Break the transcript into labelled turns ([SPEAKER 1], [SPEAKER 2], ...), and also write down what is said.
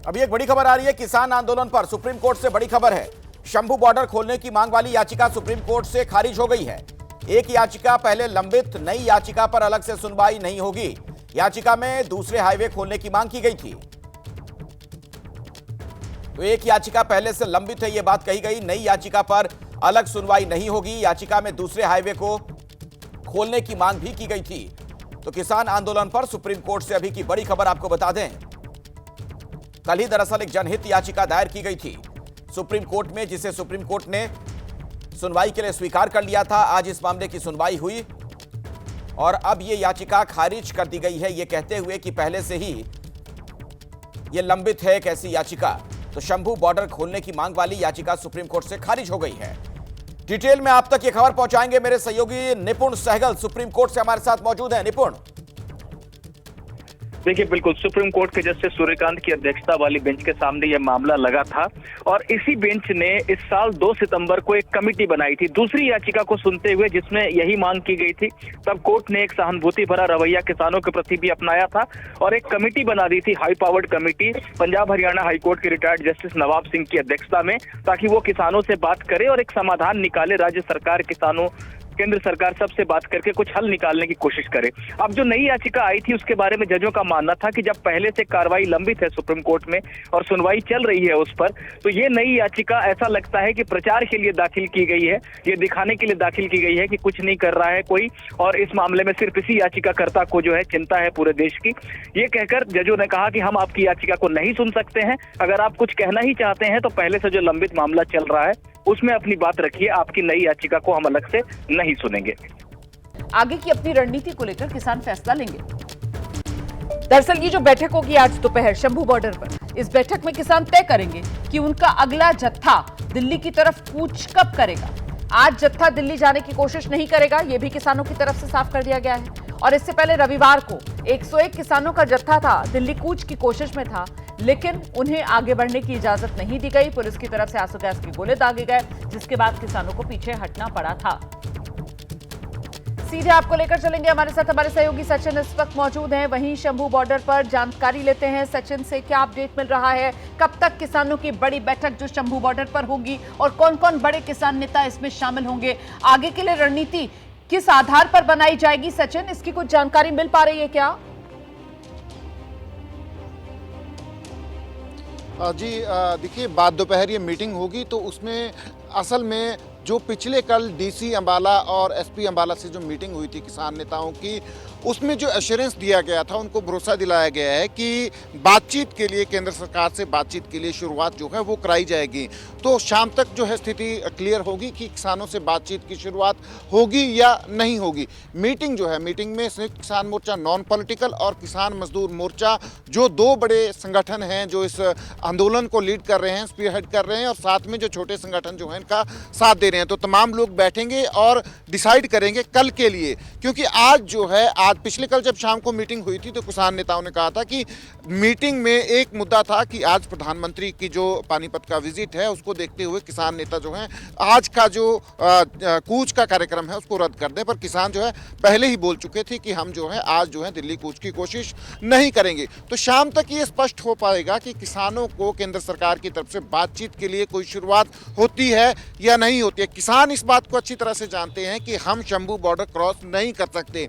[SPEAKER 1] अभी एक बड़ी खबर आ रही है किसान आंदोलन पर। सुप्रीम कोर्ट से बड़ी खबर है। शंभू बॉर्डर खोलने की मांग वाली याचिका सुप्रीम कोर्ट से खारिज हो गई है। एक याचिका पहले लंबित, नई याचिका पर अलग से सुनवाई नहीं होगी। याचिका में दूसरे हाईवे खोलने की मांग की गई थी। तो एक याचिका पहले से लंबित है, यह बात कही गई। नई याचिका पर अलग सुनवाई नहीं होगी। याचिका में दूसरे हाईवे को खोलने की मांग भी की गई थी। तो किसान आंदोलन पर सुप्रीम कोर्ट से अभी की बड़ी खबर आपको बता दें। कल ही दरअसल एक जनहित याचिका दायर की गई थी सुप्रीम कोर्ट में, जिसे सुप्रीम कोर्ट ने सुनवाई के लिए स्वीकार कर लिया था। आज इस मामले की सुनवाई हुई और अब यह याचिका खारिज कर दी गई है, यह कहते हुए कि पहले से ही यह लंबित है एक ऐसी याचिका। तो शंभू बॉर्डर खोलने की मांग वाली याचिका सुप्रीम कोर्ट से खारिज हो गई है। डिटेल में आप तक यह खबर पहुंचाएंगे मेरे सहयोगी निपुण सहगल, सुप्रीम कोर्ट से हमारे साथ मौजूद हैं। निपुण,
[SPEAKER 2] देखिए, बिल्कुल सुप्रीम कोर्ट के जस्टिस सूर्यकांत की अध्यक्षता वाली बेंच के सामने यह मामला लगा था और इसी बेंच ने इस साल 2 सितंबर को एक कमेटी बनाई थी दूसरी याचिका को सुनते हुए, जिसमें यही मांग की गई थी। तब कोर्ट ने एक सहानुभूति भरा रवैया किसानों के प्रति भी अपनाया था और एक कमेटी बना दी थी, high powered committee, Punjab Haryana high court के रिटायर्ड जस्टिस नवाब सिंह की अध्यक्षता में, ताकि वो किसानों से बात करे और एक समाधान निकाले। राज्य सरकार, किसानों, केंद्र सरकार सबसे बात करके कुछ हल निकालने की कोशिश करे। अब जो नई याचिका आई थी उसके बारे में जजों का मानना था कि जब पहले से कार्रवाई लंबित है सुप्रीम कोर्ट में और सुनवाई चल रही है उस पर, तो ये नई याचिका ऐसा लगता है कि प्रचार के लिए दाखिल की गई है, ये दिखाने के लिए दाखिल की गई है कि कुछ नहीं कर रहा है कोई, और इस मामले में सिर्फ इसी याचिकाकर्ता को जो है चिंता है पूरे देश की। ये कहकर जजों ने कहा कि हम आपकी याचिका को नहीं सुन सकते हैं। अगर आप कुछ कहना ही चाहते हैं तो पहले से जो लंबित मामला चल रहा है उसमें अपनी बात रखिए, आपकी नई याचिका को हम अलग से नहीं सुनेंगे।
[SPEAKER 3] आगे की अपनी रणनीति को लेकर किसान फैसला लेंगे। दरअसल ये जो बैठक होगी आज दोपहर शंभू बॉर्डर पर, इस बैठक में किसान तय करेंगे कि उनका अगला जत्था दिल्ली की तरफ कूच कब करेगा। आज जत्था दिल्ली जाने की कोशिश नहीं करेगा, यह भी किसानों की तरफ से साफ कर दिया गया है। और इससे पहले रविवार को 101 किसानों का जत्था था, दिल्ली कूच की कोशिश में था, लेकिन उन्हें आगे बढ़ने की इजाजत नहीं दी गई। पुलिस की तरफ से आंसू गैस के गोले दागे गए, जिसके बाद किसानों को पीछे हटना पड़ा था। सीधे आपको लेकर चलेंगे, हमारे साथ हमारे सहयोगी सचिन इस वक्त मौजूद हैं। वहीं शंभू बॉर्डर पर जानकारी लेते हैं सचिन से, क्या अपडेट मिल रहा है? कब तक किसानों की बड़ी बैठक जो शंभू बॉर्डर पर होगी और कौन कौन बड़े किसान नेता इसमें शामिल होंगे? आगे के लिए रणनीति किस आधार पर बनाई जाएगी सचिन, इसकी कुछ जानकारी मिल पा रही है क्या?
[SPEAKER 4] जी देखिए, बाद दोपहर ये मीटिंग होगी तो उसमें असल में जो पिछले कल डीसी अंबाला और एसपी अंबाला से जो मीटिंग हुई थी किसान नेताओं की, उसमें जो एश्योरेंस दिया गया था, उनको भरोसा दिलाया गया है कि बातचीत के लिए, केंद्र सरकार से बातचीत के लिए शुरुआत जो है वो कराई जाएगी। तो शाम तक जो है स्थिति क्लियर होगी कि किसानों से बातचीत की शुरुआत होगी या नहीं होगी। मीटिंग जो है, मीटिंग में संयुक्त किसान मोर्चा नॉन पॉलिटिकल और किसान मजदूर मोर्चा, जो 2 बड़े संगठन हैं जो इस आंदोलन को लीड कर रहे हैं, स्पीयरहेड कर रहे हैं, और साथ में जो छोटे संगठन जो हैं इनका साथ दे रहे हैं, तो तमाम लोग बैठेंगे और डिसाइड करेंगे कल के लिए। क्योंकि आज जो है, आज पिछले कल जब शाम को मीटिंग हुई थी तो किसान नेताओं ने कहा था कि मीटिंग में एक मुद्दा था कि आज प्रधानमंत्री की जो पानीपत का विजिट है उसको देखते हुए किसान नेता जो हैं आज का जो कूच का कार्यक्रम है उसको रद्द कर दें। पर किसान जो है पहले ही बोल चुके थे कि हम जो है आज जो है दिल्ली कूच की कोशिश नहीं करेंगे। तो शाम तक ये स्पष्ट हो पाएगा कि किसानों को केंद्र सरकार की तरफ से बातचीत के लिए कोई शुरुआत होती है या नहीं होती है। किसान इस बात को अच्छी तरह से जानते हैं कि हम शंभू बॉर्डर क्रॉस नहीं कर सकते।